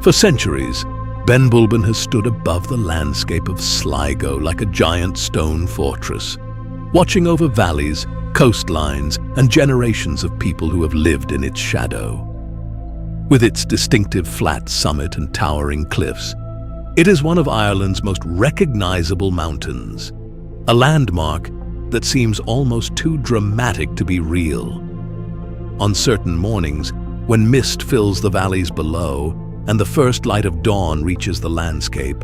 For centuries, Benbulben has stood above the landscape of Sligo like a giant stone fortress, watching over valleys, coastlines, and generations of people who have lived in its shadow. With its distinctive flat summit and towering cliffs, it is one of Ireland's most recognizable mountains, a landmark that seems almost too dramatic to be real. On certain mornings, when mist fills the valleys below and the first light of dawn reaches the landscape,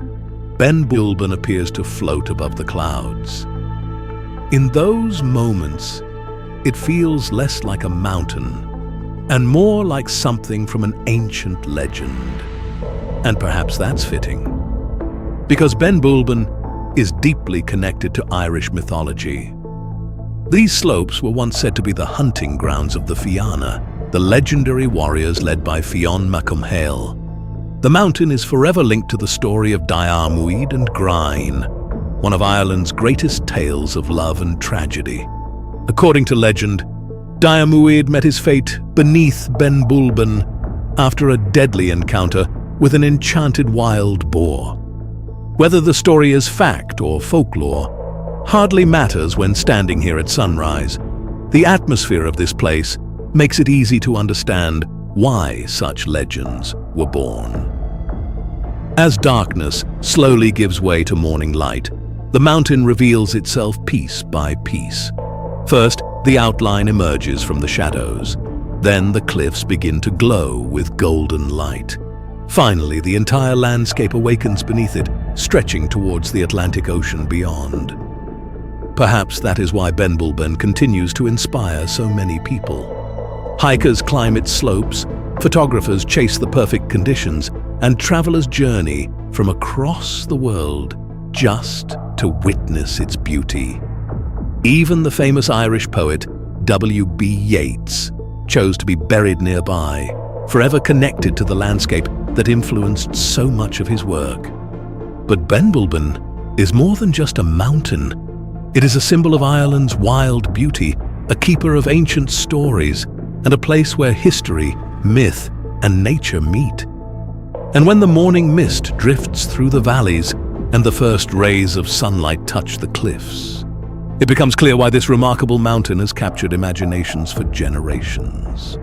Benbulben appears to float above the clouds. In those moments, it feels less like a mountain and more like something from an ancient legend. And perhaps that's fitting, because Benbulben is deeply connected to Irish mythology. These slopes were once said to be the hunting grounds of the Fianna, the legendary warriors led by Fionn Mac Cumhaill. The mountain is forever linked to the story of Diarmuid and Grain, one of Ireland's greatest tales of love and tragedy. According to legend, Diarmuid met his fate beneath Benbulben after a deadly encounter with an enchanted wild boar. Whether the story is fact or folklore hardly matters when standing here at sunrise. The atmosphere of this place makes it easy to understand why such legends were born. As darkness slowly gives way to morning light, the mountain reveals itself piece by piece. First, the outline emerges from the shadows. Then the cliffs begin to glow with golden light. Finally, the entire landscape awakens beneath it, stretching towards the Atlantic Ocean beyond. Perhaps that is why Benbulben continues to inspire so many people. Hikers climb its slopes, photographers chase the perfect conditions, and travelers journey from across the world just to witness its beauty. Even the famous Irish poet W.B. Yeats chose to be buried nearby, forever connected to the landscape that influenced so much of his work. But Benbulben is more than just a mountain. It is a symbol of Ireland's wild beauty, a keeper of ancient stories, and a place where history, myth, and nature meet. And when the morning mist drifts through the valleys and the first rays of sunlight touch the cliffs, it becomes clear why this remarkable mountain has captured imaginations for generations.